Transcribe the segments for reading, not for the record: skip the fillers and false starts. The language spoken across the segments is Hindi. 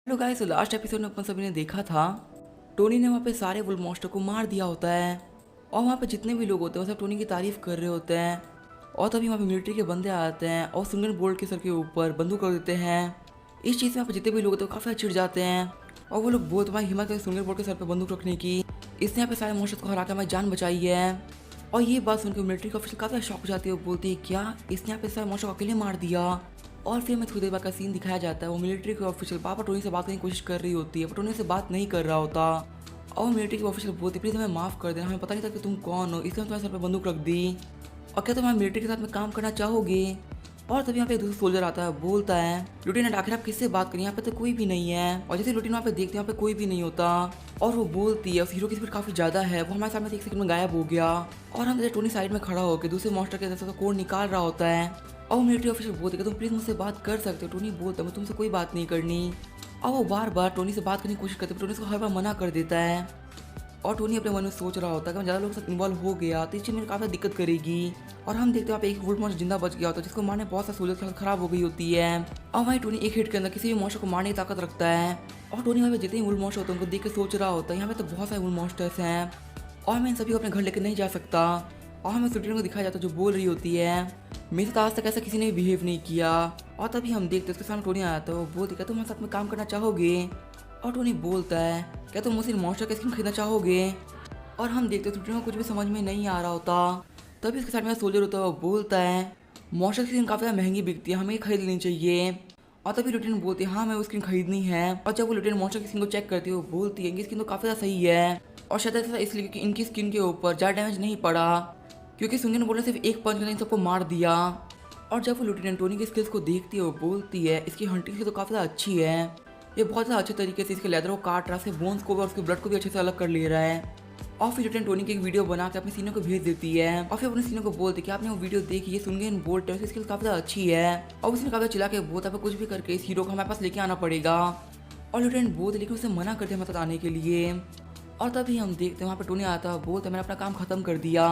हेलो गाइस, लास्ट एपिसोड में अपन सभी ने देखा था टोनी ने वहाँ पे सारे वुल्फ मॉन्स्टर को मार दिया होता है। और वहाँ पे जितने भी लोग होते हैं वो सब टोनी की तारीफ कर रहे होते हैं। और तभी वहाँ पे मिलिट्री के बंदे आते हैं और सुंगन बोल्ट के सर के ऊपर बंदूक रख देते हैं। इस चीज़ में वहाँ पे जितने भी लोग होते हैं वो काफ़ी चिढ़ जाते हैं और वो लोग बहुत तुम्हारी हिम्मत है सुंगन बोल्ट के सर पर बंदूक रखने की। इसने यहाँ पे सारे मॉन्स्टर्स को हरा के हमारी जान बचाई है। और ये बात सुनकर मिलिट्री का ऑफिसर काफ़ी शॉक हो जाती है। वो बोलती है क्या इसने यहाँ पे सारे मॉन्स्टर को अकेले मार दिया। और फिर हमें थोड़ी देर बाद का सीन दिखाया जाता है। वो मिलिट्री के ऑफिसर पापा टोनी से बात करने की कोशिश कर रही होती है पर टोनी से बात नहीं कर रहा होता। और मिलिट्री के ऑफिसर बोलती प्लीज़ हमें माफ़ कर देना, हमें पता नहीं था कि तुम कौन हो, इसलिए हम तुम्हारे सर पर बंदूक रख दी। और क्या तुम हमारे मिलिट्री के साथ में काम करना चाहोगे। और तभी यहाँ पे एक दूसरा सोल्जर आता है, बोलता है लुटेनेंट आखिर आप किससे बात करें, यहाँ पे तो कोई भी नहीं है। और जैसे लुटेन वहाँ पे देखते हैं वहाँ पे कोई भी नहीं होता। और वो बोलती है उस हीरो की स्पीड काफ़ी ज़्यादा है, वो हमारे सामने से एक सेकंड में गायब हो गया। और हम टोनी साइड में खड़ा होकर दूसरे मॉन्स्टर के जैसे कोड निकाल रहा होता है। और मिलिट्री ऑफिसर बोलते कि तुम प्लीज़ मुझसे बात कर सकते हो। टोनी बोलता है मैं तुमसे कोई बात नहीं करनी। और वो बार बार टोनी से बात करने की कोशिश करते टोनी उसको हर बार मना कर देता है। और टोनी अपने मन में सोच रहा होता है कि मैं ज़्यादा लोगों के साथ इन्वॉल्व हो गया तो इस चीज़ में काफ़ी दिक्कत करेगी। और हम देखते हैं वहाँ पे एक वुल्फ मॉन्स्टर जिंदा बच गया होता है जिसको मारने बहुत सारी सोल्जर की हालत खराब हो गई होती है। और वहीं टोनी एक हिट के अंदर किसी भी मॉन्स्टर को मारने की ताकत रखता है। और टोनी वहाँ पे जितने वुल्फ मॉन्स्टर होते हैं उनको देख के सोच रहा होता है यहाँ पे तो बहुत सारे वुल्फ मॉन्स्टर्स हैं और मैं इन सभी को अपने घर लेकर नहीं जा सकता। और हमें सुटीन को दिखाया जाता है जो बोल रही होती है मेरे साथ आज तक ऐसा किसी ने भी बिहेव नहीं किया। और तभी हम देखते हैं उसके सामने टोनी आया था। वो बोलती क्या तुम हमारे साथ में काम करना चाहोगे। और टोनी बोलता है क्या तुम मुझसे मॉन्स्टर का स्किन खरीदना चाहोगे। और हम देखते हैं सुटीन को कुछ भी समझ में नहीं आ रहा होता। तभी उसके साथ में सोल्जर होता है, वो बोलता है मॉन्स्टर की स्किन काफ़ी ज़्यादा महंगी बिकती है, हमें खरीद लेनी चाहिए। और तभी लुटेन बोलती है हाँ मैं वो स्किन खरीदनी है। और जब वो लुटेन मॉन्स्टर की स्किन को चेक करती है वो बोलती है इनकी स्किन तो काफ़ी ज़्यादा सही है। और शायद ऐसा इसलिए क्योंकि इनकी स्किन के ऊपर ज़्यादा डैमेज नहीं पड़ा क्योंकि सुंगन बोल ने सिर्फ एक पंच ने इन सबको मार दिया। और जब वो लुटेनेंट टोनी की स्किल्स को देखती है वो बोलती है इसकी हंटिंग स्किल तो काफ़ी ज़्यादा अच्छी है, ये बहुत ज़्यादा अच्छे तरीके से इसके लेदर को काट रहा है, इसके बोन्स को भी और उसके ब्लड को भी अच्छे से अलग कर ले रहा है। और फिर लुटेनेंट टोनी की एक वीडियो बना के अपने सीनियर को भेज देती है। और फिर अपने सीनियर को बोलती है कि आपने वो वीडियो देखी, ये सुंगन बोल्ट है उसकी स्किल्स काफ़ी ज़्यादा अच्छी है। और उसने काफ़ी चिल्ला के बोलता है कुछ भी करके इस हीरो को हमारे पास लेके आना पड़ेगा। और लुटेनेंट बोलते लेकिन उसे मना करते हमारे साथ आने के लिए। और तभी हम देखते हैं वहाँ पर टोनी आता है, बोलता है मैंने अपना काम खत्म कर दिया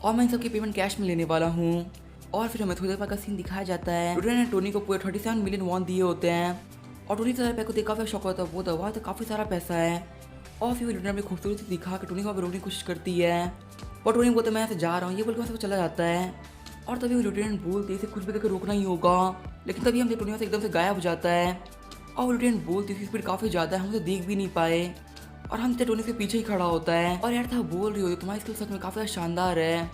और मैं इन सबकी पेमेंट कैश में लेने वाला हूँ। और फिर हमें थोड़ी देर बाद का सीन दिखाया जाता है। लुटेन ने टोनी को पूरे 37 मिलियन वॉन दिए होते हैं। और टोनी सारे पैसे को देख काफ़ी शौक होता है, वो दवा तो काफ़ी सारा पैसा है। और फिर लुटेन अपनी खूबसूरती दिखा के टोनी को रोकने की कोशिश करती है और टोनी बोलता है मैं यहाँ से जा रहा हूँ, ये बोल के वहाँ से चला जाता है। और तभी वो लुटेन बोलती है इसे कुछ भी करके रोकना ही होगा। लेकिन तभी हम टोनी से एकदम से गायब हो जाता है। और लुटेन बोलती है इसकी स्पीड काफ़ी ज़्यादा है, हम उसे देख भी नहीं पाए। और हम टोनी से पीछे ही खड़ा होता है। और यार था बोल रही होती तुम्हारी स्किल सच में काफ़ी ज़्यादा शानदार है।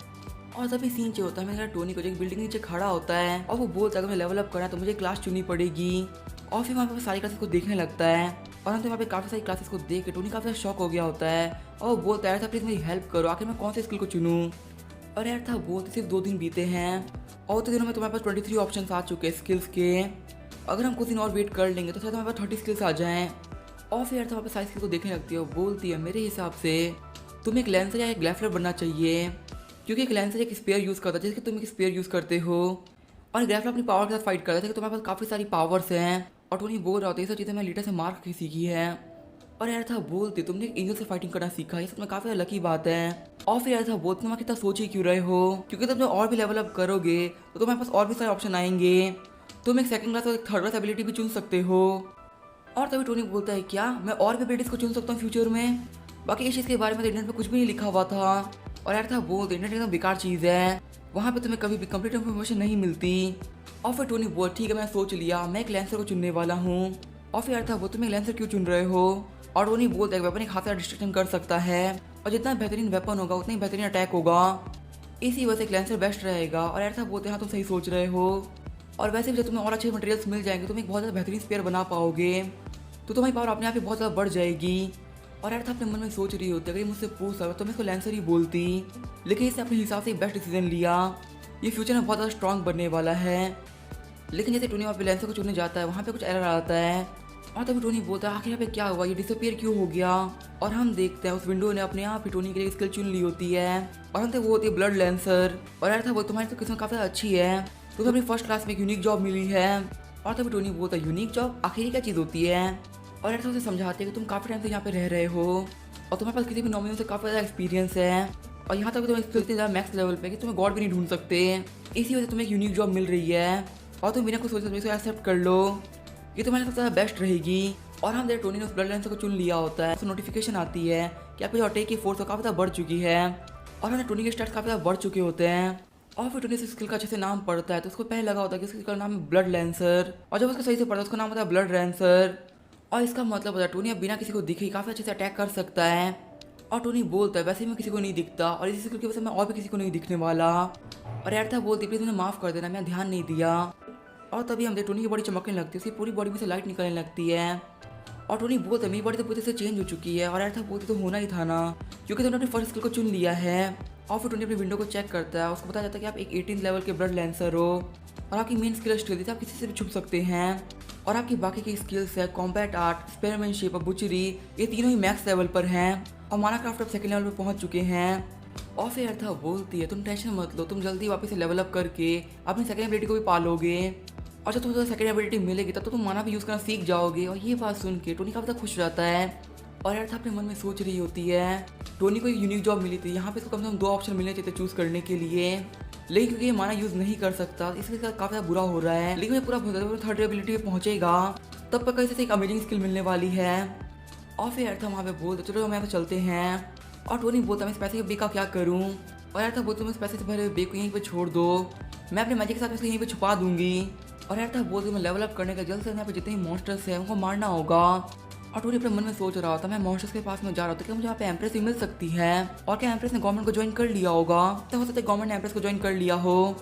और तभी सीन जो होता है मेरा टोनी को जो एक बिल्डिंग के नीचे खड़ा होता है और वो बोलता है अगर मैं लेवल अप करना है तो मुझे क्लास चुननी पड़ेगी। और फिर वहाँ पे सारी क्लासेस को देखने लगता है और हम तो वहाँ पे काफ़ी सारी क्लासेस को देख के टोनी काफ़ी शॉक हो गया होता है। और वो बोलता है था प्लीज़ मेरी हेल्प करो, आखिर मैं कौन से स्किल को चुनूँ। और यार था बोलते सिर्फ 2 दिन बीते हैं और तो दिनों में तुम्हारे पास 23 ऑप्शन आ चुके हैं स्किल्स के। अगर हम कुछ दिन और वेट कर लेंगे तो शायद हमारे पास 30 स्किल्स आ जाएँ। और फिर यार था वहाँ पे सारी स्किल को देखने लगती है, वो बोलती है मेरे हिसाब से तुम्हें एक लेंसर या एक ग्लैफलर बनना चाहिए क्योंकि एक लेंसर एक स्पेयर यूज़ करता है जैसे कि तुम एक स्पेयर यूज़ करते हो और ग्रैफलर अपनी पावर के साथ फाइट करता है कि तुम्हारे पास काफ़ी सारी पावर्स हैं। और टोनी बोल रहा होता है ये सब चीज़ें मैं लीडर से मार के सीखी है। और यार था बोलते तुमने एक एंजल से फाइटिंग करना सीखा है, ये सब में काफ़ी लकी बात है। और फिर यार था बोलते तुम कितना सोच ही क्यों रहे हो क्योंकि तुम जब और भी लेवल अप करोगे तो तुम्हारे पास और भी सारे ऑप्शन आएंगे, तुम एक सेकंड क्लास और एक थर्ड क्लास एबिलिटी भी चुन सकते हो। और तभी टोनी बोलता है क्या मैं और भी एबिलिटीज़ को चुन सकता हूँ फ्यूचर में, बाकी इस चीज़ के बारे में तो इंटरनेट पे कुछ भी नहीं लिखा हुआ था। और यार था बोल इंटरनेट एकदम बेकार चीज़ है, वहाँ पे तुम्हें कभी भी कंप्लीट इन्फॉर्मेशन नहीं मिलती। और फिर टोनी बोल ठीक है मैं सोच लिया मैं एक लेंसर को चुनने वाला हूँ। और फिर यार था वो तुम एक लेंसर क्यों चुन रहे हो। और टोनी बोलता है वेपन एक हाथ से डिस्ट्रक्शन कर सकता है और जितना बेहतरीन वेपन होगा उतना ही बेहतरीन अटैक होगा, इसी वजह से एक लेंसर बेस्ट रहेगा। और यार था बोलते हैं हाँ तुम सही सोच रहे हो और वैसे भी जब तुम्हें और अच्छे मटेरियल्स मिल जाएंगे तुम एक बहुत ज़्यादा बेहतरीन स्पेयर बना पाओगे तो तुम्हारी पावर अपने आप ही बहुत ज़्यादा बढ़ जाएगी। और यार था अपने मन में सोच रही होती अगर ये मुझसे पूछता तो मैं इसको लेंसर ही बोलती, लेकिन इसने अपने हिसाब से बेस्ट डिसीजन लिया, ये फ्यूचर में बहुत ज़्यादा स्ट्रॉन्ग बनने वाला है। लेकिन जैसे टोनी वहाँ पे लेंसर को चुनने जाता है वहाँ पे कुछ एरर आता है और तभी टोनी बोलता है आखिर यहाँ पे क्या हुआ, ये डिसअपियर क्यों हो गया। और हम देखते हैं उस विंडो ने अपने आप ही टोनी के लिए स्किल चुन ली होती है और हम वो होती है ब्लड लेंसर। और यार था वो तुम्हारी तो किस्मत काफ़ी अच्छी है, तुम्हें अपनी फर्स्ट क्लास में एक यूनिक जॉब मिली है। और तभी टोनी बोलता है यूनिक जॉब आखिर क्या चीज़ होती है। और यार उसे समझाते हैं कि तुम काफ़ी टाइम से यहाँ पे रह रहे हो और तुम्हारे पास किसी भी नॉमिनल से काफ़ी ज़्यादा एक्सपीरियंस है और यहाँ तक तुम्हें इतने ज़्यादा मैक्स लेवल पे कि तुम्हें गॉड भी नहीं ढूंढ सकते, इसी वजह से तुम्हें एक यूनिक जॉब मिल रही है और तुम बिना कुछ सोचे इसको एक्सेप्ट कर लो, ये तुम्हारे सबसे ज़्यादा बेस्ट रहेगी। और हम देख टोनी ने उस ब्लड लेंसर को चुन लिया होता है। तो नोटिफिकेशन आती है कि आपकी जो अटैक की फोर्स काफ़ी ज़्यादा बढ़ चुकी है और हमें टोनी के स्टैट्स काफ़ी ज़्यादा बढ़ चुके होते हैं। और फिर टोनी से स्किल का अच्छे से नाम पड़ता है तो उसको पहले लगा होता है कि इसका नाम है ब्लड लेंसर, और जब उसको सही से पढ़ता है उसका नाम होता है ब्लड रेंसर। और इसका मतलब होता है टोनी अब बिना किसी को दिखे काफ़ी अच्छे से अटैक कर सकता है। और टोनी बोलता है वैसे ही मैं किसी को नहीं दिखता और इसी स्किल की वजह से मैं और भी किसी को नहीं दिखने वाला। और एर्था बोलती प्लीज़ मुझे माफ़ कर देना, मैं ध्यान नहीं दिया। और तभी हम देख टोनी की बॉडी चमकने लगती है, उसकी पूरी बॉडी में से लाइट निकलने लगती है। और टोनी बोलता है मेरी बॉडी तो पूरी से चेंज हो चुकी है। और एर्था बोलती तो होना ही था ना, क्योंकि तुमने अपनी फर्स्ट स्किल को चुन लिया है। और फिर टोनी अपनी विंडो को चेक करता है, उसको बताया जाता है कि आप एक 18 लेवल के ब्लड लेंसर हो और आपकी मेन स्किल स्टिल थी, आप किसी से भी छुप सकते हैं। और आपकी बाकी की स्किल्स है कॉम्बैट आर्ट, स्पेयरमैनशिप और बुचरी, ये तीनों ही मैक्स लेवल पर हैं और माना क्राफ्ट अब सेकंड लेवल पर पहुंच चुके हैं। और फिर अर्था बोलती है तुम टेंशन मत लो, तुम जल्दी वापस से लेवल अप करके अपनी सेकंड एबिलिटी को भी पालोगे और जब तुम्हें सेकंड एबिलिटी मिलेगी तब तो तुम माना भी यूज़ करना सीख जाओगे। और ये बात सुन के टोनी काफ़ी ज़्यादा खुश रहता है। और अर्था अपने मन में सोच रही होती है टोनी को एक यूनिक जॉब मिली थी, यहाँ पे इसको कम से कम 2 ऑप्शन मिलने चाहिए चूज़ करने के लिए, लेकिन क्योंकि ये माना यूज़ नहीं कर सकता इसलिए काफ़ी ज़्यादा बुरा हो रहा है। लेकिन ये पूरा थर्ड एबिलिटी पे पहुँचेगा तब तक कैसे एक अमेजिंग स्किल मिलने वाली है। और फिर अर्था वहाँ पे बोलते चलो हम यहाँ पे चलते हैं। और टोनी बोलता मैं इस पैसे के बे का क्या करूँ। और अर्था बोलते मैं इस पैसे से भरे बे को यहीं पे छोड़ दो, मैं अपने मैजिक के साथ इसको यहीं पे छुपा दूंगी। और अर्था बोलती मैं लेवल अप करने का जल्द से यहाँ पे जितने ही मॉन्स्टर्स हैं उनको मारना होगा। और टोनी अपने मन में सोच रहा था मैं मॉन्स्टर्स के पास में जा रहा था कि मुझे यहाँ पे एम्प्रेस भी मिल सकती है। और क्या एम्प्रेस ने गवर्नमेंट को ज्वाइन कर लिया होगा, तो हो सकता है गवर्नमेंट ने एम्प्रेस को ज्वाइन कर लिया हो,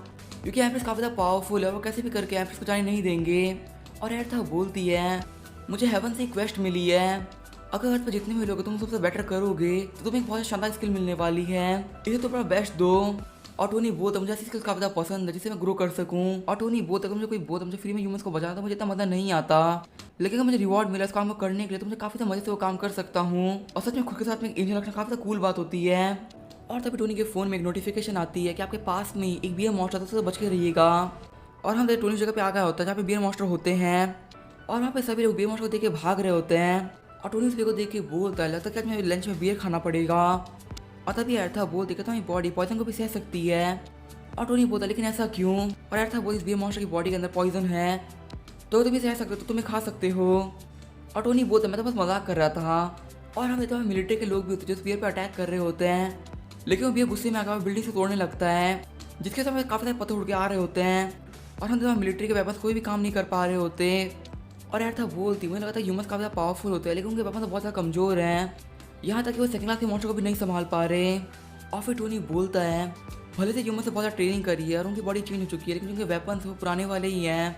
क्योंकि एम्प्रेस काफ़ी ज़्यादा पावरफुल है, वो कैसे भी करके एम्प्रेस को जाने नहीं देंगे। और अर्था बोलती है मुझे हेवन से एक क्वेस्ट मिली है, अगर अर्थ पर जितने भी लोग तुम सबसे बेटर करोगे तो तुम्हें एक बहुत शानदार स्किल मिलने वाली है, इसे तो अपना बेस्ट दो। और टोनी बोलता मुझे ऐसी स्किल्स काफ़ी ज़्यादा पसंद है जिससे मैं ग्रो कर सकूं। और टोनी बोलता मुझे कोई बोलता मुझे फ्री में ह्यूमंस को बचाता तो मुझे इतना मज़ा नहीं आता, लेकिन अगर मुझे रिवॉर्ड मिला इस काम को करने के लिए तो मुझे काफ़ी ज़्यादा मजे से वो काम कर सकता हूँ। और सच में खुद के साथ में एक एंजल रखना काफ़ी ज़्यादा कूल बात होती है। और तभी टोनी के फ़ोन में एक नोटिफिकेशन आती है कि आपके पास में एक बियर मॉन्स्टर था, उससे बच के रहिएगा। और हम टोनी जगह पे आ गया होता है जहाँ पे बियर मॉन्स्टर होते हैं और वहाँ पे सभी लोग बियर मॉन्स्टर को देख के भाग रहे होते हैं। और टोनी उस बियर को देख के बोलता है लगता है कि आज मुझे लंच में बियर खाना पड़ेगा। और तभी अर्था बोलती है तुम्हारी बॉडी पॉइजन को भी सह सकती है। और टोनी बोलता लेकिन ऐसा क्यों। और अर्था बोलती इस बियर मॉन्स्टर की बॉडी के अंदर पॉइजन है तो तुम इसे सह सकते हो, तो तुम्हें खा सकते हो। और टोनी बोलता मैं तो बस मजाक कर रहा था। और हम तो मिलिट्री के लोग भी होते हैं जो बियर पर अटैक कर रहे होते हैं, लेकिन वो बियर गुस्से में आकर बिल्डिंग से तोड़ने लगता है जिसके समय काफ़ी सारे पत्थर उड़ के आ रहे होते हैं। और हम तो मिलिट्री के वेपन्स कोई भी काम नहीं कर पा रहे होते। और अर्था बोलती मुझे लगता है ह्यूमंस काफ़ी ज़्यादा पावरफुल होते हैं लेकिन उनके वेपन्स बहुत ज़्यादा कमज़ोर हैं, यहाँ तक कि वो सेकंड क्लास के मॉन्स्टर को भी नहीं संभाल पा रहे। और फिर टोनी बोलता है भले से ह्यूमन से बहुत ज़्यादा ट्रेनिंग करी है और उनकी बॉडी चेंज हो चुकी है, लेकिन उनके वेपन्स वो पुराने वाले ही हैं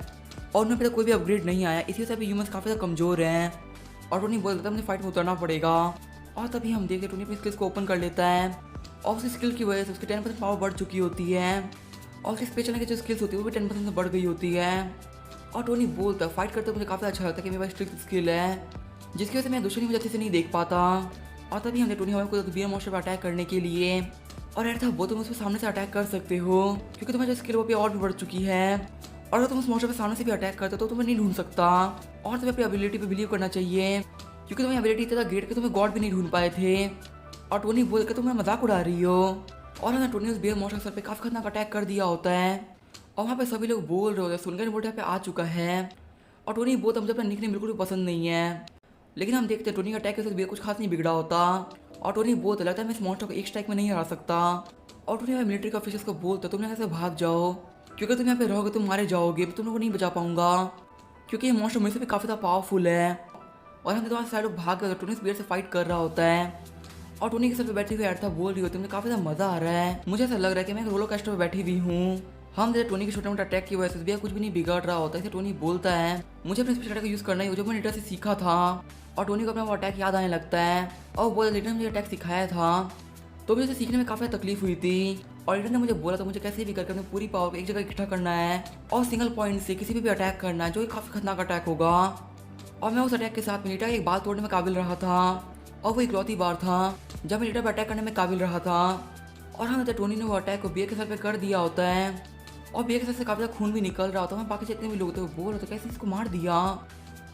और उनमें अभी तक कोई भी अपग्रेड नहीं आया, इसी वजह से ह्यूमंस काफ़ी ज़्यादा कमज़ोर हैं। और टोनी बोलता है मुझे फाइट में उतरना पड़ेगा। और तभी हम देखते टोनी अपनी स्किल्स को ओपन कर लेता है और उस स्किल की वजह से उसकी 10% पावर बढ़ चुकी होती है और उसकी स्पेशल की जो स्किल्स होती है वो भी 10% से बढ़ गई होती है। और टोनी बोलता है फाइट करते मुझे काफ़ी अच्छा लगता है कि मेरे पास स्ट्रिक्ट स्किल है जिसकी वजह से मैं दुश्मनी मुझे अच्छे से नहीं देख पाता। और तभी हमने टोनी हमें को बियर मॉन्स्टर पर अटैक करने के लिए। और अर्था वो तुम उस पर सामने से अटैक कर सकते हो क्योंकि तुम्हारी जो स्किल वो भी और भी बढ़ चुकी है, और अगर तुम उस मॉन्स्टर पर सामने से भी अटैक करते हो तो तुम्हें नहीं ढूंढ सकता। और तुम्हें अपनी एबिलिटी पे बिलीव करना चाहिए क्योंकि तुम्हें एबिलिटी इतना ग्रेट कि तुम्हें गॉड भी नहीं ढूंढ पाए थे। और टोनी बोल के तुम्हें मजाक उड़ा रही हो। और हमें टोनी उस बियर मॉन्स्टर सर पे काफ़ी खतरनाक अटैक कर दिया होता है और वहाँ पे सभी लोग बोल रहे होते हैं सुनकर बोलते पे आ चुका है। और टोनी बोलता मुझे अपना निकनेम बिल्कुल भी पसंद नहीं है, लेकिन हम देखते हैं टोनी का अटैक के साथ बियर कुछ खास नहीं बिगड़ा होता। और टोनी बोलता लगता है मैं इस मॉन्स्टर को एक स्ट्राइक में नहीं हरा सकता। और टोनी मिलिट्री के ऑफिसर्स को बोलता तुम यहाँ से भाग जाओ क्योंकि तुम यहाँ पे रहोगे तुम मारे जाओगे, तुम लोग को नहीं बचा पाऊंगा क्योंकि ये मॉन्स्टर मेरे से भी काफ़ी ज़्यादा पावरफुल है। और हम तो सारे लोग भाग कर टोनी बियर से फाइट कर रहा होता है और टोनी के सर पे बैठी हुई अर्था बोल रही होती है मुझे काफ़ी ज़्यादा मज़ा आ रहा है, मुझे ऐसा लग रहा है कि मैं एक रोलर कोस्टर पे बैठी हुई हूँ। हम जैसे टोनी के छोटे मोटे अटैक की वजह से बियर कुछ भी नहीं बिगड़ रहा होता है, इसे टोनी बोलता है मुझे अपने स्पेशल अटैक का यूज़ करना ही हो जो मैंने लीडर से सीखा था। और टोनी को अपना वो अटैक याद आने लगता है और बोला लीडर ने मुझे अटैक सिखाया था तो मुझे सीखने में काफ़ी तकलीफ हुई थी और लीडर ने मुझे बोला था मुझे कैसे भी करके अपनी पूरी पावर को एक जगह इकट्ठा करना है और सिंगल पॉइंट से किसी भी अटैक करना है जो काफ़ी खतरनाक अटैक होगा। और मैं उस अटैक के साथ में लीडर एक बाल तोड़ने में काबिल रहा था और वो इकलौती बार था जब मैं लीडर पर अटैक करने में काबिल रहा था। और हम टोनी ने वो अटैक को बियर के सर पे कर दिया होता है और बियर के सर से काफ़ी ज़्यादा खून भी निकल रहा होता है। बाकी जितने भी लोग थे वो बोल रहे थे कैसे इसको मार दिया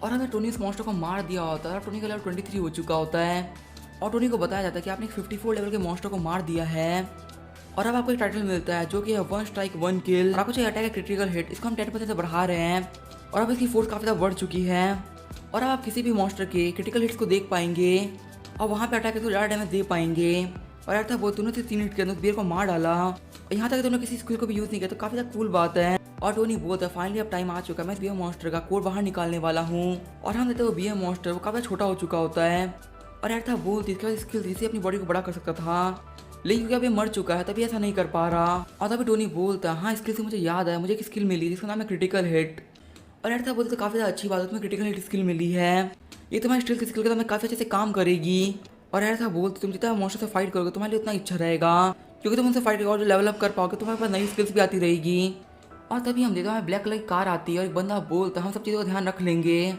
और हमें टोनी इस मॉन्स्टर को मार दिया होता है। टोनी का लेवल 23 हो चुका होता है और टोनी को बताया जाता है कि आपने 54 लेवल के मॉन्स्टर को मार दिया है और अब आपको एक टाइटल मिलता है जो कि है 1 स्ट्राइक 1 किल। और आपको जो अटैक है क्रिटिकल हिट इसको हम 10% से बढ़ा रहे हैं और अब इसकी फोर्स काफ़ी ज़्यादा बढ़ चुकी है। और आप किसी भी मॉन्स्टर के क्रिटिकल हिट्स को देख पाएंगे और वहाँ पे अटैक को ज़्यादा डैमेज दे पाएंगे। और यार था बोलते उन्होंने 3 हिट के अंदर बियर को मार डाला और यहाँ तक तो उन्होंने किसी स्किल को भी यूज़ नहीं किया, तो काफ़ी ज़्यादा कूल बात है। और टोनी बोलता है फाइनली अब टाइम आ चुका है, मैं बियर मॉन्स्टर का कोड बाहर निकालने वाला हूँ। और हम देखते वो बियर मॉन्स्टर वो काफ़ी छोटा हो चुका होता है। और यार था बोलती इसके बाद स्किल जिससे अपनी बॉडी को बड़ा कर सकता था, लेकिन क्योंकि अभी मर चुका है तभी ऐसा नहीं कर पा रहा। और तभी टोनी बोलता है हाँ स्किल से मुझे याद है, मुझे एक स्किल मिली जिसका नाम है क्रिटिकल हिट। और यार था बोलते तो काफ़ी ज़्यादा अच्छी बात है, तुम्हें क्रिटिकल हिट स्किल मिली है, ये तुम्हारी स्टिल की स्किल के तुम्हें काफ़ी अच्छे से काम करेगी। और यार था बोलते तुम जितना मॉन्स्टर से फाइट करोगे तुम्हारे लिए उतना अच्छा रहेगा, क्योंकि तुम उनसे फाइट करोगे और जो लेवल अप कर पाओगे तुम्हारे पास नई स्किल्स भी आती रहेगी। और तभी हम देखते हैं ब्लैक कलर की कार आती है और एक बंदा बोलता है हम सब चीज़ों का ध्यान रख लेंगे।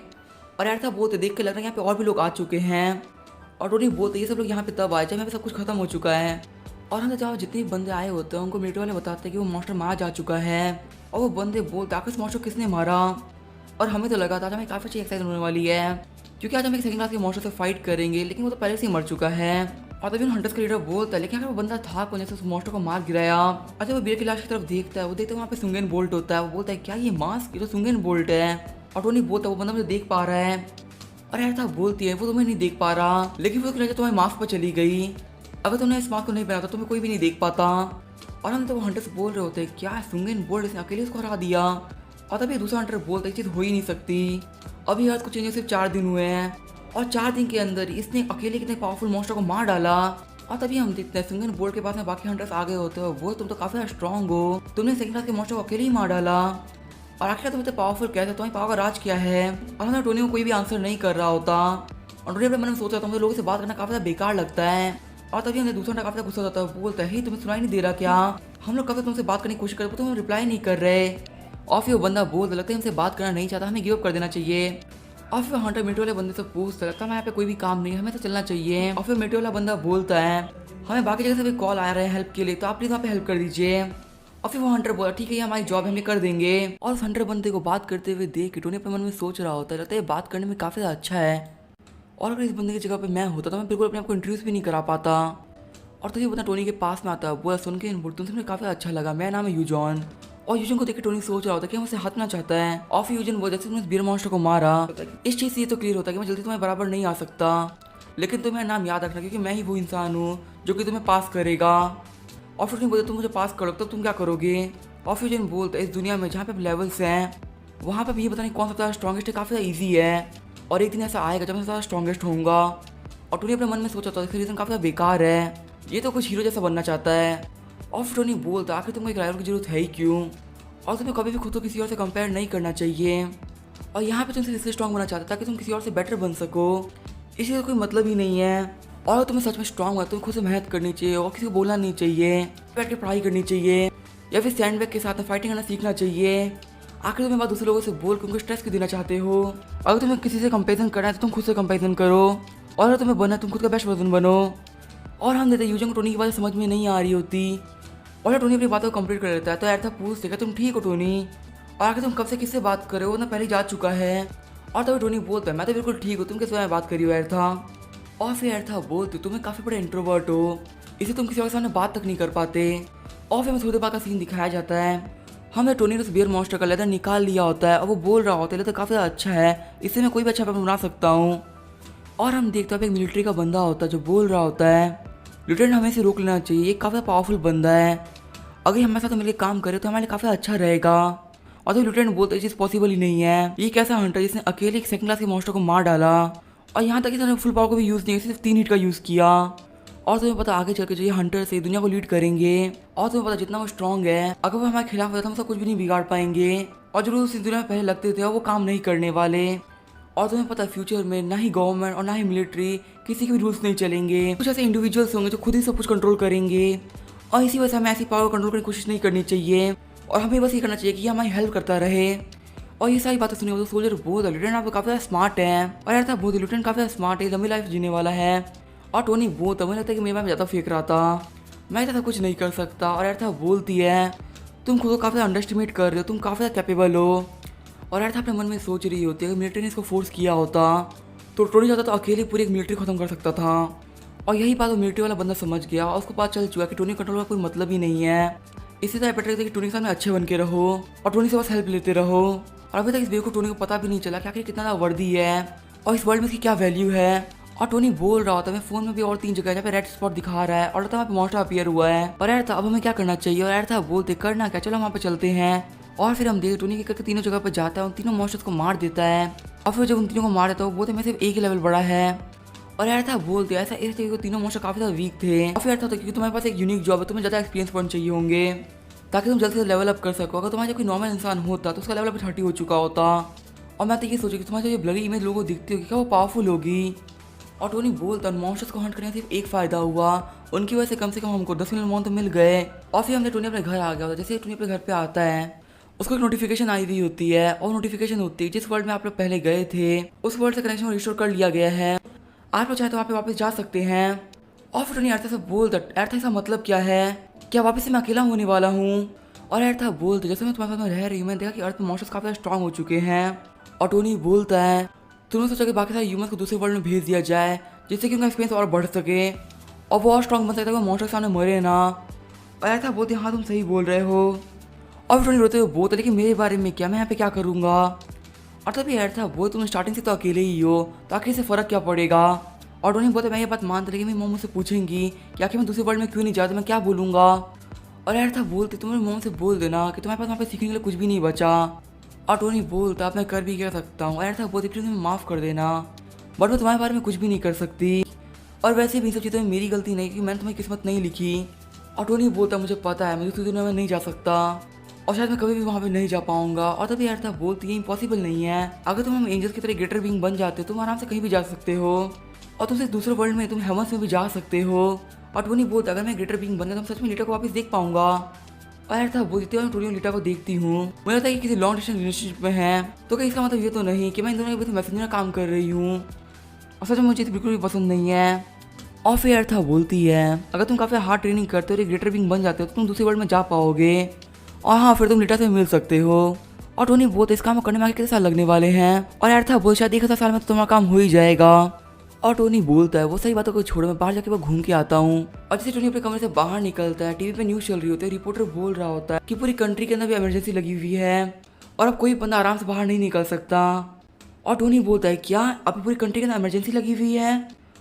और यार था बोलते देख के लग रहा है यहाँ पे और भी लोग आ चुके हैं। और टोनी बोलते ये सब लोग यहाँ पे तब आए जब यहाँ पे सब कुछ खत्म हो चुका है। और हम जहाँ जितने भी बंदे आए होते हैं उनको मिलिट्री वाले बताते हैं कि वो मॉन्स्टर मारा जा चुका है। और वो बंदे बोलते आखिर मॉन्स्टर किसने मारा। और हमें तो लगा था आज हमें काफ़ी अच्छी एक्साइटमेंट होने वाली है, क्योंकि आज हम एक सेकंड क्लास के मॉन्स्टर से फाइट करेंगे, लेकिन वो तो पहले से ही मर चुका है। और तभी हंटर्स का लीडर बोलता है लेकिन अगर वो बंदा था कौन जैसे उस मॉन्स्टर को मार गिराया। और जब वो बियर की लाश की तरफ देखता है वो देखता है वहाँ पे सुंगेन बोल्ट होता है। वो बोलता है क्या ये मास्क, ये तो सुंगेन बोल्ट है। और टोनी बोलता है वो बंदा मुझे देख पा रहा है। और यार था बोलती है वो तुम्हें नहीं देख पा रहा, लेकिन वो तुम्हारे मास्क पर चली गई, अगर तुमने इस मास्क को नहीं पहना तो तुम्हें कोई भी नहीं देख पाता। और हम तो वो हंटर्स बोल रहे होते हैं क्या सुंगेन बोल्ट इसने अकेले उसको हरा दिया। और तभी दूसरा हंटर बोलता है चीज़ हो ही नहीं सकती, अभी अर्थ को चेंज सिर्फ 4 दिन हुए हैं और 4 दिन के अंदर इसने अकेले कितने पावरफुल मॉन्स्टर को मार डाला। और तभी हम देखते हैं सुंगेन बोल्ट के पास में बाकी हंटर्स आ गए होते हैं। वो तुम तो काफी स्ट्रॉन्ग हो, तुमने सेकंड क्लास के मॉन्स्टर को अकेले ही मार डाला और आखिर तुम इतने पावरफुल कैसे, तुम्हारी पावर का राज क्या है। और हमें टोनी को कोई भी आंसर नहीं कर रहा होता। और टोनी अपने मन में सोच रहा था मुझे लोगों से बात करना काफी बेकार लगता है। और तभी हमें दूसरा काफी गुस्सा होता है, बोलता है तुम्हें सुनाई नहीं दे रहा क्या, हम लोग काफी तुमसे बात करने की कोशिश कर तुम रिप्लाई नहीं कर रहे। और फिर वो बंदा बोलता लगता है हमसे बात करना नहीं चाहता, हमें गिव अप कर देना चाहिए। और फिर हंटर मिट्टी वाले बंदे से पूछता लगता है यहाँ पे कोई भी काम नहीं है, हमें तो चलना चाहिए। और फिर मिट्टी वाला बंदा बोलता है हमें बाकी जगह से भी कॉल आ रहे हैं हेल्प के लिए, तो आप प्लीज वहाँ पे हेल्प कर दीजिए। और फिर वो हंटर बोला ठीक है ये हमारी जॉब हम ये कर देंगे। और उस हंटर बंदे को बात करते हुए देख के टोनी अपने मन में सोच रहा होता है लगता है ये बात करने में काफ़ी ज़्यादा अच्छा है, और अगर इस बंदे की जगह पे मैं होता तो मैं बिल्कुल अपने आप को इंट्रोड्यूस भी नहीं करा पाता। और तो ये बंदा टोनी के पास में आता है, बोला सुन के तुमसे मुझे काफ़ी अच्छा लगा, मेरा नाम है यूजॉन। और यूजन को देख के टोनी सोच रहा होता है कि मुझसे हाथना चाहता है। और फिर यूजन बोल जैसे तुमने बियर मॉन्स्टर को मारा, इस चीज़ से ये तो क्लियर होता है कि मैं जल्दी तुम्हारे बराबर नहीं आ सकता, लेकिन तुम्हें नाम याद रखना क्योंकि मैं ही वो इंसान हूँ जो कि तुम्हें पास करेगा। और फिर बोलते तुम मुझे पास करोगे तो तुम क्या करोगे। और फिर यूजन बोलता है इस दुनिया में जहाँ पे लेवल्स हैं वहाँ पे भी ये पता नहीं कौन सा ज़्यादा स्ट्रॉन्गेस्ट है, काफ़ी ज़्यादा ईजी है, और एक दिन ऐसा आएगा जब मैं ज़्यादा स्ट्रॉन्गेस्ट होऊंगा। और टोनी अपने मन में सोचा था इसका रीज़न काफ़ी बेकार है, ये तो कुछ हीरो जैसा बनना चाहता है। और फिर टोनी बोलता आखिर तुमको एक राइवल की जरूरत है ही क्यों, और तुम्हें कभी भी खुद को किसी और से कंपेयर नहीं करना चाहिए। और यहाँ पे तुमसे इसलिए स्ट्रॉन्ग बनना चाहता है ताकि तुम किसी और से बेटर बन सको, इसलिए कोई मतलब ही नहीं है। और तुम्हें सच में स्ट्रॉन्ग है तुम्हें खुद से मेहनत करनी चाहिए और किसी को बोलना नहीं चाहिए, बैठ के पढ़ाई करनी चाहिए या फिर सैंडबैग के साथ में फाइटिंग करना सीखना चाहिए। आखिर तुम्हें बात दूसरे लोगों से बोल के उनको स्ट्रेस क्यों देना चाहते हो। अगर तुम्हें किसी से कंपेरिजन करना है तो तुम खुद से कंपेरिजन करो, और अगर तुम्हें बनना तुम खुद का बेस्ट वर्जन बनो। और हम देते यूजन को टोनी की बात समझ में नहीं आ रही होती, और टोनी अपनी बातों को कंप्लीट कर लेता है। तो यार पूछते क्या तुम ठीक हो टोनी, और आखिर तुम कब से किससे बात कर रहे हो, ना पहले जा चुका है। और तभी टोनी बोलता है मैं तो बिल्कुल ठीक हूँ, तुम किस बारे में बात करी हो यार था। और फिर यार था बोलते तुम्हें काफ़ी बड़े इंट्रोवर्ट हो, इसे तुम किसी और के सामने बात तक नहीं कर पाते। और फिर हमें थोड़ी देर बाद का सीन दिखाया जाता है, हमें टोनी ने उस बियर मॉन्स्टर का लेदर निकाल लिया होता है और वो बोल रहा होता है लेदर काफ़ी अच्छा है, इससे मैं कोई भी अच्छा वेपन बना सकता हूँ। और हम देखते हैं एक मिलिट्री का बंदा होता है जो बोल रहा होता है लिeutenant हमें इसे रोक लेना चाहिए, ये काफ़ी पावरफुल बंदा है, अगर हमारे साथ मिलकर काम करे तो हमारे लिए काफ़ी अच्छा रहेगा। और तो लिeutenant बोलते चीज़ पॉसिबल ही नहीं है, ये कैसा हंटर जिसने अकेले एक सेकंड क्लास के मॉन्स्टर को मार डाला, और यहाँ तक कि फुल पावर को भी यूज़ नहीं सिर्फ 3 हिट का यूज़ किया। और तुम्हें पता आगे चल के जो ये हंटर से दुनिया को लीड करेंगे, और तुम्हें पता जितना वो स्ट्रॉन्ग है अगर वो हमारे खिलाफ होता तो हम सब कुछ भी नहीं बिगाड़ पाएंगे, और जो रूल्स इस दुनिया में पहले लगते थे वो काम नहीं करने वाले। और तुम्हें पता फ्यूचर में ना ही गवर्नमेंट और ना ही मिलिट्री किसी के भी रूल्स नहीं चलेंगे, कुछ ऐसे इंडिविजुअल्स होंगे जो खुद ही सब कुछ कंट्रोल करेंगे, और इसी वजह से हमें ऐसी पावर कंट्रोल करने की कोशिश नहीं करनी चाहिए, और हमें बस ये करना चाहिए कि ये हमारी हेल्प करता रहे। और ये सारी बातें सुनी तो सोल्जर बहुत लिeutenant आप काफ़ी स्मार्ट है, और यार था बहुत लिeutenant काफ़ी स्मार्ट है, लंबी लाइफ जीने वाला है। और टोनी बहुत मुझे लगता है कि मेरे में ज़्यादा फेंक रहा था, मैं ज़्यादा कुछ नहीं कर सकता। और यार था बोलती है तुम खुद को काफ़ी अंडर एस्टिमेट कर रहे हो, तुम काफ़ी कैपेबल हो। और यार था अपने मन में सोच रही होती है अगर मिलिट्री ने इसको फोर्स किया होता तो टोनी चाहता तो अकेले पूरी एक मिलिट्री खत्म कर सकता था। और यही बात वो मिलिट्री वाला बंदा समझ गया, और उसको पता चल चुका कि टोनी कंट्रोल का कोई मतलब ही नहीं है, इसी तरह बेटर है कि टोनी के सामने अच्छे बन के रहो और टोनी से बस हेल्प लेते रहो। और अभी तक इस बेवकूफ टोनी को पता भी नहीं चला कि आखिर कितना ज़्यादा वर्दी है और इस वर्ल्ड में इसकी क्या वैल्यू है। और टोनी बोल रहा होता है मैं फोन में भी और 3 जगह जहाँ पे रेड स्पॉट दिखा रहा है और लगता है वहाँ पे मॉन्स्टर अपीयर हुआ है। और यार था अब हमें क्या करना चाहिए। और यार था बोलते करना क्या, चलो वहाँ पे चलते हैं। और फिर हम देखते टोनी के तीनों जगह पर जाता है, उन तीनों मॉन्स्टर्स को मार देता है। और फिर जब उन तीनों को मार देता है वो बोलते मैं सिर्फ एक ही लेवल बड़ा है। और यार था बोलते ऐसा इसलिए तीनों मॉन्स्टर काफी ज्यादा वीक थे। और फिर यार था क्योंकि तुम्हारे पास एक यूनिक जॉब है, तुम्हें ज्यादा एक्सपीरियंस पॉइंट चाहिए होंगे ताकि तुम जल्दी से लेवल अप कर सको। अगर तुम्हारा कोई नॉर्मल इंसान होता तो उसका लेवल अप 30 हो चुका होता। और मैं तो ये सोचू कि तुम्हारी जो ब्लरी इमेज लोगों को दिखती होगी क्या वो पावरफुल होगी। और टोनी बोलता मॉन्स्टर्स को हंट करने से सिर्फ एक फायदा हुआ, उनकी वजह से कम हमको 10 मिलियन मॉन्स्टर मिल गए। और फिर हमने टोनी अपने घर आ गया होता। जैसे टोनी अपने घर पे आता है उसको एक नोटिफिकेशन आई हुई होती है और नोटिफिकेशन होती है जिस वर्ल्ड में आप लोग पहले गए थे उस वर्ल्ड से कनेक्शन रिस्टोर कर लिया गया है, आप लोग चाहे तो वहाँ पे वापस जा सकते हैं। और फिर टोनी अर्था से बोलता अर्था इसका मतलब क्या है, क्या वापस से मैं अकेला होने वाला हूँ। और अर्था बोलते जैसे मैं तुम्हारे साथ में रह रही हूँ मैंने देखा कि अर्थ में मॉन्स्टर्स काफी स्ट्रॉन्ग हो चुके हैं। और टोनी बोलता है तुमने सोचा कि बाकी सारे ह्यूमंस को दूसरे वर्ल्ड में भेज दिया जाए जिससे कि उनका एक्सपीरियंस और बढ़ सके और वो और स्ट्रॉन्ग बन सकता है, वो मॉन्स्टर के सामने मरे ना। और ऐसा बोलते हाँ तुम सही बोल रहे हो। और टोनी रोते हुए बोलते लेकिन मेरे बारे में क्या, मैं यहाँ पे क्या करूँगा। और तभी यार था वो तुम स्टार्टिंग से तो अकेले ही हो तो आखिर से फ़र्क क्या पड़ेगा। और टोनी बोलते मैं ये बात मानता लेकिन मेरी मम्मी मुझसे पूछेंगी कि आखिर मैं दूसरे वर्ल्ड में क्यों नहीं जाता, मैं क्या बोलूँगा। और यार था बोलते तुम्हारी मम्मी से बोल देना कि तुम्हारे पास वहाँ पे सीखने के लिए कुछ भी नहीं बचा। और टोनी बोलता अब मैं कर भी क्या सकता हूँ। यार था बोलती प्लीज़ मुझे माफ़ कर देना बट मैं तुम्हारे बारे में कुछ भी नहीं कर सकती। और वैसे भी इन सब चीज़ों में मेरी गलती नहीं क्योंकि मैंने तुम्हें किस्मत नहीं लिखी। और टोनी बोलता मुझे पता है मैं दूसरी दुनिया में नहीं जा सकता और शायद मैं कभी भी वहाँ पे नहीं जा पाऊंगा। और तभी यार था बोलती है इम्पॉसिबल नहीं है, अगर तुम हम एंजल्स की तरह ग्रेटर बीइंग बन जाते हो तुम आराम से कहीं भी जा सकते हो और तुम सिर्फ दूसरे वर्ल्ड में तुम हेवंस में भी जा सकते हो। और टोनी बोलता अगर मैं ग्रेटर बीइंग बन गया तो सच में लीटा को वापस देख पाऊंगा। और यार था बोलती है टोनी लीटा को देखती हूँ मुझे लगता है कि किसी लॉन्ग डिस्टेंस रिलेशनशिप में है, तो क्या इसका मतलब ये तो नहीं कि मैं इन दोनों के बीच मैसेंजर में काम कर रही हूँ और सच में मुझे बिल्कुल भी पसंद नहीं है। और फिर अर्था बोलती है अगर तुम काफ़ी हार्ड ट्रेनिंग करते हो और एक ग्रेटर बीइंग बन जाते हो तो तुम दूसरी वर्ल्ड में जा पाओगे और हाँ फिर तुम लीटा से मिल सकते हो। और टोनी बोलते इस काम को करने में आगे कितने साल लगने वाले हैं। और अर्था बोल शायद 1000 साल में तो तुम्हारा काम हो ही जाएगा। और टोनी बोलता है वो सही बातों को छोड़ो मैं बाहर जाके वो घूम के आता हूँ। और जैसे टोनी अपने कमरे से बाहर निकलता है टीवी पे न्यूज़ चल रही होती है, रिपोर्टर बोल रहा होता है कि पूरी कंट्री के अंदर भी इमरजेंसी लगी हुई है और अब कोई बंदा आराम से बाहर नहीं निकल सकता। और टोनी बोलता है क्या अभी पूरी कंट्री के अंदर इमरजेंसी लगी हुई है।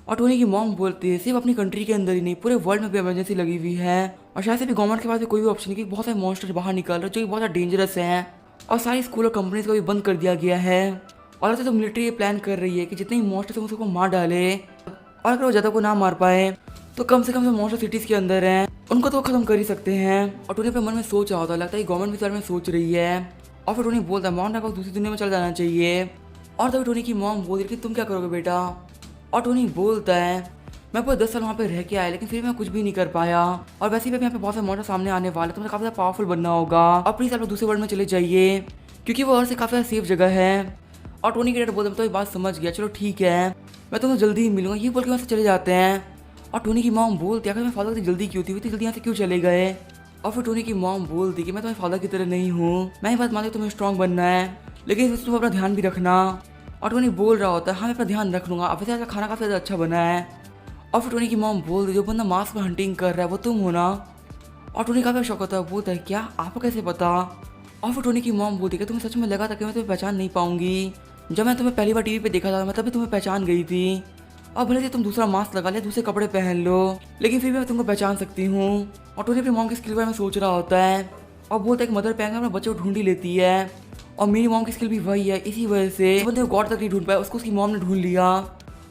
और टोनी की मॉम बोलती है सिर्फ अपनी कंट्री के अंदर ही नहीं पूरे वर्ल्ड में भी इमरजेंसी लगी हुई है और शायद से भी गवर्नमेंट के पास भी कोई भी ऑप्शन नहीं कि बहुत सारे मॉन्स्टर बाहर निकल रहे हैं जो कि बहुत ज़्यादा डेंजरस हैं और सारी स्कूल और कंपनीज को भी बंद कर दिया गया है। और ऐसे तो मिलिट्री ये प्लान कर रही है कि जितने भी मॉन्स्टर हैं उसको मार डाले और अगर वो ज़्यादा को ना मार पाए तो कम से कम जो मॉन्स्टर सिटीज़ के अंदर हैं उनको तो खत्म कर ही सकते हैं। और टोनी अपने मन में सोच रहा होता है लगता है गवर्नमेंट भी इस बारे में सोच रही है। और फिर टोनी बोलता है मॉन्स्टर को दूसरी दुनिया में चल जाना चाहिए। और तभी टोनी की मॉम बोल रही कि तुम क्या करोगे बेटा। और टोनी बोलता है मैं पूरे 10 साल वहाँ पे रह के आया लेकिन फिर मैं कुछ भी नहीं कर पाया और वैसे भी यहाँ पे बहुत सारे मॉडल सामने आने वाले तो मुझे काफ़ी ज़्यादा पावरफुल बनना होगा और प्लीज़ आप लोग दूसरे वर्ल्ड में चले जाइए क्योंकि वो और से काफ़ी ज़्यादा सेफ जगह है। और टोनी के डैड बोलते तो ये बात समझ गया, चलो ठीक है मैं तुम्हें जल्दी ही मिलूंगा, ये बोल के वहाँ से चले जाते हैं। और टोनी की मॉम बोलती है अगर मैं फादर से जल्दी क्यों थी जल्दी यहाँ से क्यों चले गए। और फिर टोनी की मॉम बोलती कि मैं तुम्हारे फादर की तरह नहीं हूँ, मैं ये बात मानती तुम्हें स्ट्रॉन्ग बनना है लेकिन इसमें तुम अपना ध्यान भी रखना। और टोनी बोल रहा होता है हाँ मैं अपना ध्यान रख लूँगा, अब वैसे खाना काफ़ी ज़्यादा अच्छा बना है। और फिर टोनी की मॉम बोल रही जो बंदा मास्क में हंटिंग कर रहा है वो तुम हो ना। और टोनी काफ़ी शौक होता है बोलता है क्या आपको कैसे पता। और फिर टोनी की मॉम बोलती है तुम्हें सच में लगा था कि मैं तुम्हें पहचान नहीं पाऊंगी, जब मैं तुम्हें पहली बार टीवी पे देखा था मैं तभी तुम्हें पहचान गई थी और भले से तुम दूसरा मास्क लगा लिया दूसरे कपड़े पहन लो लेकिन फिर भी मैं तुमको पहचान सकती हूँ। और टोनी अपनी मॉम की स्किल के बारे में सोच रहा होता है और बोलता है कि मदर पहन अपने बच्चे को ढूंढ ही लेती है और मेरी मॉम की स्किल भी वही है, इसी वजह से बंदे को गॉड तक नहीं ढूंढ पाया उसको उसकी मॉम ने ढूंढ लिया।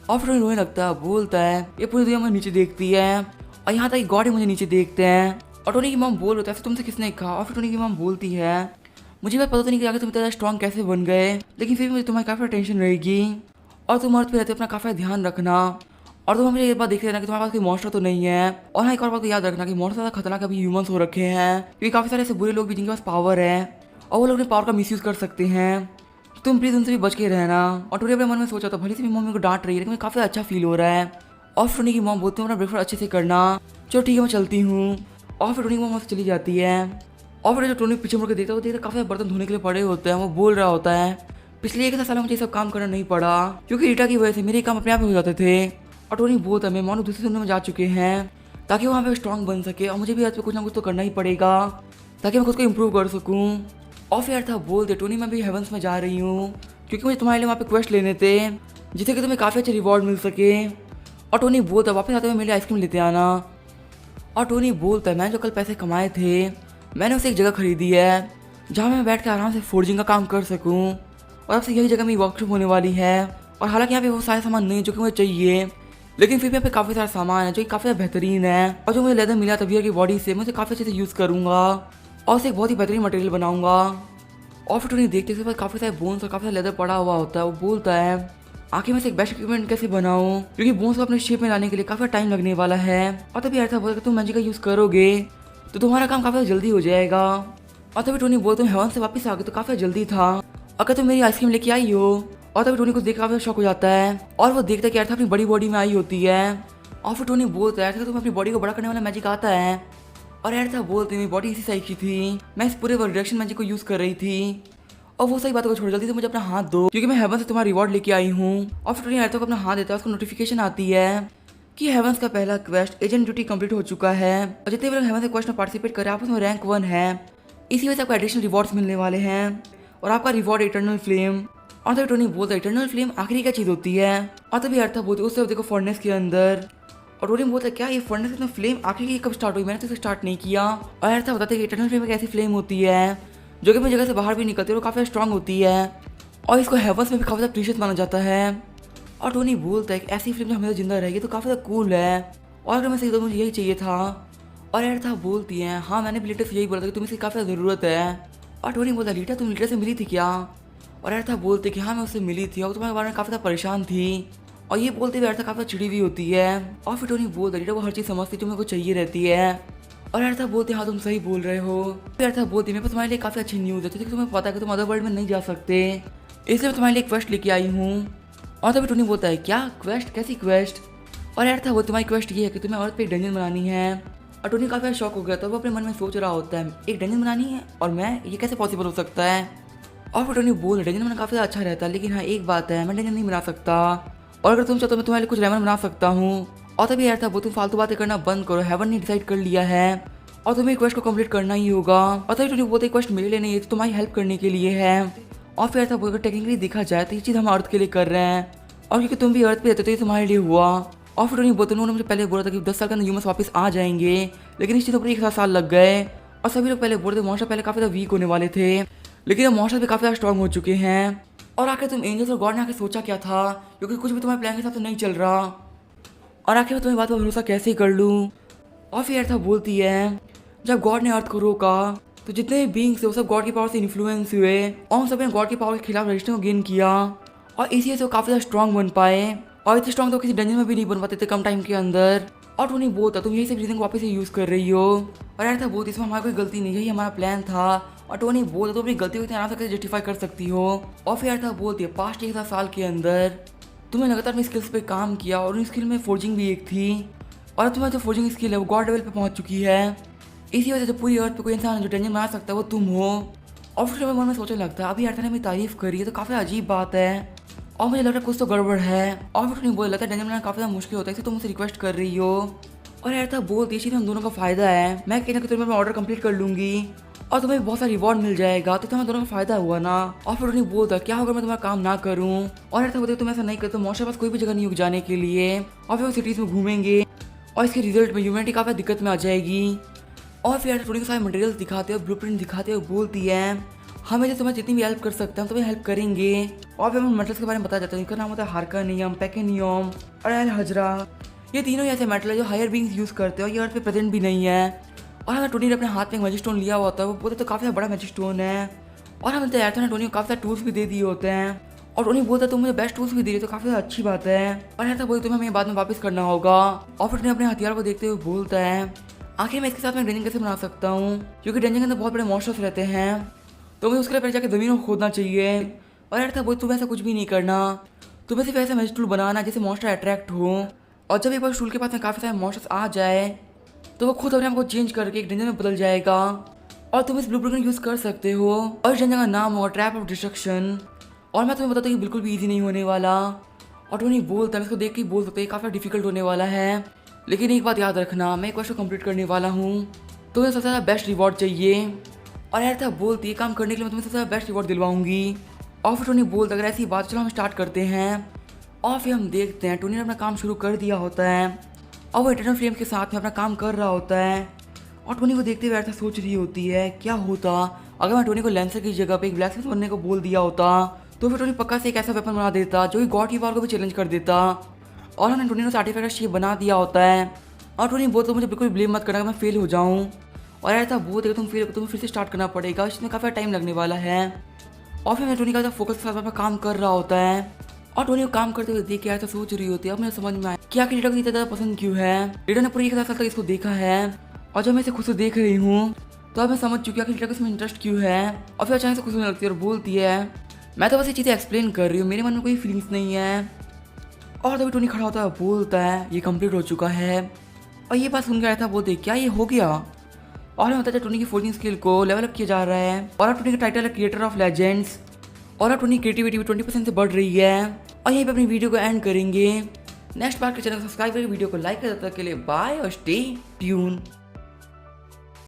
और फिर रोने लगता है बोलता है ये पूरी दुनिया मुझे नीचे देखती है और यहाँ तक गॉड ही मुझे नीचे देखते हैं। और टोनी की मॉम बोल होता है तुमसे किसने कहा। और फिर टोनी की मॉम बोलती है मुझे बात पता तो नहीं कि आगे तुम इतना स्ट्रॉन्ग कैसे बन गए लेकिन फिर मुझे तुम्हारी काफ़ी टेंशन रहेगी और तुम अर्थ पे रहते अपना काफ़ी ध्यान रखना और तुम हमें ये बात देखते रहना कि तुम्हारे पास कोई मॉन्स्टर तो नहीं है। और हाँ एक और बात को याद रखना कि मॉन्स्टर ज़्यादा खतरनाक अभी ह्यूमंस हो रखे हैं क्योंकि काफ़ी सारे ऐसे बुरे लोग भी जिनके पास पावर है और वो लोग अपने पावर का मिसयूज़ कर सकते हैं, तुम प्लीज़ उनसे भी बच के रहना। और टोनी अपने मन में सोचा था भले से भी मम्मी को डांट रही है लेकिन मुझे काफ़ी अच्छा फील हो रहा है। और फिर टोनी की मॉम बोलती है अपना ब्रेकफास्ट अच्छे से करना, चलो ठीक है मैं चलती हूँ। और फिर टोनी की मॉम चली जाती है और फिर जो टोनी पीछे मुड़ के देखता है वो देखता काफ़ी बर्तन धोने के लिए पड़े होते हैं। वो बोल रहा होता है पिछले 1 साल में मुझे सब काम करना नहीं पड़ा क्योंकि रीटा की वजह से मेरे काम अपने आप हो जाते थे। और टोनी बोलता है मैं मानो दूसरी दुनिया में जा चुके हैं ताकि वहाँ पे स्ट्रॉन्ग बन सके और मुझे भी आज पे कुछ ना कुछ तो करना ही पड़ेगा ताकि मैं खुद को इम्प्रूव कर सकूँ। और फिर अर्था बोलते टोनी मैं भी हेवंस में जा रही हूँ क्योंकि मुझे तुम्हारे लिए वहाँ पे क्वेस्ट लेने थे जिससे कि तुम्हें काफ़ी अच्छे रिवॉर्ड मिल सके। और टोनी बोलता वापस आते हुए मेरे लिए आइसक्रीम लेते आना। और टोनी बोलता है मैंने जो कल पैसे कमाए थे मैंने उसे एक जगह खरीदी है जहाँ मैं बैठ के आराम से फोर्जिंग का काम कर सकूँ और अब से यही जगह मेरी वर्कशॉप होने वाली है। और हालांकि यहाँ पे वो सारे सामान नहीं है जो कि मुझे चाहिए लेकिन फिर भी यहाँ पे काफ़ी सारा सामान है जो कि काफ़ी बेहतरीन है और जो मुझे लेदर मिला था बियर की बॉडी से मुझे काफ़ी अच्छे से यूज़ करूँगा और उसे एक बहुत ही बेहतरीन मटेरियल बनाऊँगा। और फिर टोनी देखते उसके पास काफ़ी सारे बोन्स और काफ़ी सारा लेदर पड़ा हुआ होता है। वो बोलता है आखिर मैं से एक बेस्ट इक्विपमेंट कैसे बनाऊँ क्योंकि बोन्स को अपने शेप में लाने के लिए काफ़ी टाइम लगने वाला है। और तभी ऐसा बोलता तुम मैजिक का यूज़ करोगे तो तुम्हारा काम काफ़ी जल्दी हो जाएगा। और तभी टोनी बोलते तुम हेवन से वापस आ गए तो काफ़ी जल्दी था अगर तुम मेरी आइसक्रीम लेके आई हो। और तभी टोनी को देख काफ़ी शौक हो जाता है और वो देखता है कि अर्था अपनी बड़ी बॉडी में आई होती है। और फिर टोनी बोलता है कि तुम्हें अपनी बॉडी को बड़ा करने वाला मैजिक आता है। और अर्था बोलते मेरी बॉडी इसी साइज की थी मैं इस पूरे रिडक्शन मैजिक को यूज़ कर रही थी। और वो सही बातों को छोड़ जल्दी से मुझे अपना हाथ दो क्योंकि मैं हेवन से तुम्हारा रिवॉर्ड लेके आई हूँ। और फिर टोनी अर्था को अपना हाथ देता है उसको नोटिफिकेशन आती है कि हेवंस का पहला क्वेस्ट एजेंट ड्यूटी कंप्लीट हो चुका है और जितने भी लोग हेवन से क्वेस्ट में पार्टिसिपेट करें आप उसमें रैंक 1 है। इसी वजह से आपको एडिशनल रिवॉर्ड्स मिलने वाले हैं और आपका रिवॉर्ड इटर्नल फ्लेम। और तभी टोनी बोलता है इटर्नल फ्लेम आखिरी क्या चीज़ होती है। और तभी अर्था बोलती है उससे देखो फर्नेस के अंदर। और टोनी बोलता है क्या ये फर्नेस में फ्लेम आखिरी कब स्टार्ट हुई मैंने तो इसे स्टार्ट नहीं किया। और अर्था बताते हैं कि इटर्नल फ्लेम एक ऐसी फ्लेम होती है जो कि अपनी जगह से बाहर भी निकलती है और काफ़ी स्ट्रांग होती है और इसको हेवंस में भी काफ़ी ज़्यादा प्रीशियस माना जाता है। और टोनी बोलता है कि ऐसी फिल्म जो हमेशा जिंदा रहेगी तो काफ़ी ज़्यादा कूल है और अगर मैं सही तो मुझे यही चाहिए था। और अर्था बोलती है हाँ मैंने भी लीटर से यही बोला था कि तुम्हें इसकी काफ़ी ज़्यादा ज़रूरत है। और टोनी बोलता है लीटर तुम लीटर से मिली थी क्या। और अर्था बोलते कि हाँ मैं उससे मिली थी और तुम्हारे बारे में काफ़ी ज़्यादा परेशान थी। और ये बोलते हुए अर्था काफ़ी चिड़ी हुई होती है। और फिर टोनी बोलता है लीटर वो हर चीज़ समझती जो मेरे को चाहिए रहती है। और अर्था बोलते हाँ तुम सही बोल रहे हो। फिर अर्था बोलती मेरे पास तुम्हारे लिए काफ़ी अच्छी न्यूज़ है क्योंकि तुम्हें पता है कि तुम अदर वर्ल्ड में नहीं जा सकते इसलिए मैं तुम्हारे लिए क्वेस्ट लेके आई हूँ। और तभी टोनी बोलता है क्या क्वेस्ट कैसी क्वेस्ट। और अर्था वो तुम्हारी क्वेस्ट ये है कि तुम्हें अर्थ पे एक डंजन बनानी है। और टोनी काफ़ी शौक हो गया तो वो अपने मन में सोच रहा होता है एक डंजन बनानी है और मैं ये कैसे पॉसिबल हो सकता है। और फिर टोनी बोल डंजन बनाना काफ़ी अच्छा रहता है लेकिन हाँ एक बात है मैं डंजन नहीं बना सकता और अगर तुम चाहो तो मैं तुम्हारे लिए कुछ रेमन बना सकता हूँ। और तभी अर्था वो तुम फालतू बातें करना बंद करो हेवन ने डिसाइड कर लिया है और तुम्हें क्वेस्ट को कंप्लीट करना ही होगा। और तभी टोनी बोलते क्वेस्ट मेरे लिए नहीं है तो तुम्हारी हेल्प करने के लिए है। और फिर अर्था बोलकर टेक्निकली देखा जाए तो ये चीज़ हम अर्थ के लिए कर रहे हैं और क्योंकि तुम भी अर्थ पे रहते तो ये तुम्हारे लिए हुआ। और फिर टोनी बोलते उन्होंने मुझे पहले बोला था कि 10 साल के अंदर ह्यूमंस वापस आ जाएंगे लेकिन इस चीज़ पर 1 साल लग गए और सभी लोग पहले बोलते मॉन्स्टर पहले काफ़ी ज़्यादा वीक होने वाले थे लेकिन अब मॉन्स्टर भी काफ़ी ज़्यादा स्ट्रॉन्ग हो चुके हैं। और आखिर तुम एंजल्स और गॉड ने आके सोचा क्या था क्योंकि कुछ भी तुम्हारे प्लान के साथ तो नहीं चल रहा और आखिर मैं तुम्हें बात पर भरोसा कैसे कर लूँ। और फिर अर्था बोलती है जब गॉड ने अर्थ को रोका तो जितने भी बींग्स थे वो सब गॉड की पावर से इन्फ्लुएंस हुए और हम सब ने गॉड की पावर के खिलाफ रजिस्टर को गेन किया और इसी वजह से वो काफ़ी ज़्यादा स्ट्रॉन्ग बन पाए और इतने स्ट्रॉन्ग तो किसी डंजन में भी नहीं बन पाते थे कम टाइम के अंदर। और टोनी बोलता तुम यही सब रीजन को वापस से यूज़ कर रही हो और अर्था बोलती इसमें हमारी कोई गलती नहीं यही हमारा प्लान था। और टोनी बोलता तो अपनी गलती को इतने आराम से कैसे जस्टिफाई कर सकती हो। और फिर अर्था बोलती है पास्ट 1 साल के अंदर तुम्हें लगातार अपनी स्किल्स पे काम किया और उन स्किल में फोर्जिंग भी एक थी और तुम्हारी जो फोर्जिंग स्किल है वो गॉड लेवल पे पहुंच चुकी है। इसी वजह से पूरी अर्थ पे कोई इंसान जो डंजन बना सकता है वो तुम हो। और फिर मेरे मन में सोचने लगता है अभी अर्था ने मेरी तारीफ करी है तो काफ़ी अजीब बात है और मुझे लग रहा है कुछ तो गड़बड़ है। और फिर नहीं बोल लगता है डंजन बनाना काफ़ी ज़्यादा मुश्किल होता है इसलिए तुम मुझसे रिक्वेस्ट कर रही हो। और अर्था बोलती है हम दोनों का फ़ायदा है मैं कहना कि तुम्हें ऑर्डर कंप्लीट कर लूँगी और तुम्हें बहुत सारा रिवॉर्ड मिल जाएगा तो तुम्हारा दोनों का फायदा हुआ ना। और फिर उन्हें बोलता क्या होगा मैं तुम्हारा काम ना करूँ। और अर्था बोलते तुम ऐसा नहीं करते मॉन्स्टर पास कोई भी जगह नहीं रुक जाने के लिए और फिर वो सिटीज़ में घूमेंगे और इसके रिजल्ट में ह्यूमैनिटी काफ़ी दिक्कत में आ जाएगी। और फिर अर्था टोनी को सारे मटेरियल्स दिखाते हैं ब्लूप्रिंट दिखाते हैं बोलती है हमें जो तुम्हें जितनी भी हेल्प कर सकते हैं तुम्हें हेल्प करेंगे। और फिर हम मेटल्स के बारे में बता जाते हैं इनका नाम होता है हार्कानियम पैकेनियम और एल हजरा। ये तीनों ऐसे मेटल है जो हायर बींग्स यूज़ करते हैं और ये अर्थ पे प्रेजेंट भी नहीं है। और हमें टोनी ने अपने हाथ में एक मैजिक स्टोन लिया हुआ होता है वो बोलते तो काफ़ी बड़ा मैजिक स्टोन है और हमें अर्था ने टोनी को काफ़ी सारे टूल्स भी दे दिए होते हैं और टोनी बोलता है तुम मुझे बेस्ट टूल्स भी दे रही तो काफ़ी अच्छी बात है। और अर्था बोलती तुम्हें हमें बाद में वापस करना होगा। और फिर अपने हथियार को देखते हुए बोलता है आखिर मैं इसके साथ में डंजन कैसे बना सकता हूँ क्योंकि डंजन के अंदर बहुत बड़े मॉन्स्टर्स रहते हैं तो मुझे उसके लिए पहले जाकर ज़मीन को खोदना चाहिए। और अर्था बोलती तुम्हें ऐसा कुछ भी नहीं करना तुम्हें सिर्फ ऐसा मैजिक टूल बनाना जैसे मॉन्स्टर अट्रैक्ट हो और जब एक बार टूल के पास में काफ़ी सारे मॉन्स्टर्स आ जाए तो वो खुद अपने आप को चेंज करके एक डंजन में बदल जाएगा और तुम इस ब्लूप्रिंट यूज़ कर सकते हो। और इस डंजन का नाम होगा ट्रैप ऑफ डिस्ट्रक्शन और मैं तुम्हें बताता हूँ कि बिल्कुल भी ईजी नहीं होने वाला। और टोनी बोलता है इसको देख के ही बोल सकते हैं काफ़ी डिफिकल्ट होने वाला है लेकिन एक बात याद रखना मैं एक क्वेस्ट को कंप्लीट करने वाला हूँ तो मुझे सबसे ज़्यादा बेस्ट रिवॉर्ड चाहिए। और यार था बोलती है काम करने के लिए मैं तुम्हें सबसे बेस्ट रिवॉर्ड दिलवाऊंगी। और फिर टोनी बोलता अगर ऐसी बात चलो हम स्टार्ट करते हैं। और फिर हम देखते हैं टोनी ने अपना काम शुरू कर दिया होता है और वो इटर्नल फ्लेम के साथ में अपना काम कर रहा होता है। और टोनी को देखते हुए ऐसा सोच रही होती है क्या होता अगर मैं टोनी को लेंसर की जगह पे एक ब्लैक स्मिथ बनने को बोल दिया होता तो फिर टोनी पक्का से एक ऐसा वेपन बना देता जो कि गॉड की पावर को भी चैलेंज कर देता। और हमने टोनी ने आर्टिफैक्ट शेप बना दिया होता है। और टोनी बोलता मुझे बिल्कुल ब्लेम मत करना मैं फेल हो जाऊँ। और ऐसा बोलते तुम फिर से स्टार्ट करना पड़ेगा, इसमें काफ़ी टाइम लगने वाला है। और फिर मैं टोनी का फोकस के साथ अपना काम कर रहा होता है। और टोनी को काम करते हुए देख के ऐसा सोच रही होती है। अब मुझे समझ में आया कि आखिर लीडर को इतना ज़्यादा पसंद क्यों है। लीडर ने पूरे 1,000 साल तक इसको देखा है और जब मैं इसे खुद से देख रही हूँ तो अब मैं समझ चुकी हूँ कि लीडर को इसमें इंटरेस्ट क्यों है। और फिर अचानक से खुश होने लगती है और बोलती है मैं तो बस ये चीज़ें एक्सप्लेन कर रही हूँ, मेरे मन में कोई फीलिंग्स नहीं है। और तभी टोनी खड़ा होता है बोलता है ये कंप्लीट हो चुका है। और ये बात सुन के आया था बोलते क्या ये हो गया। और हमें बताया टोनी की फोर्जिंग स्किल को लेवल अप किया जा रहा है और अब टोनी का टाइटल है क्रिएटर ऑफ लेजेंड्स। और अब टोनी क्रिएटिविटी भी 20% से बढ़ रही है। और यहीं पे अपनी वीडियो को एंड करेंगे। नेक्स्ट पार्ट के चैनल को सब्सक्राइब करके वीडियो को लाइक कर, तब तक के लिए बाय और स्टे ट्यून।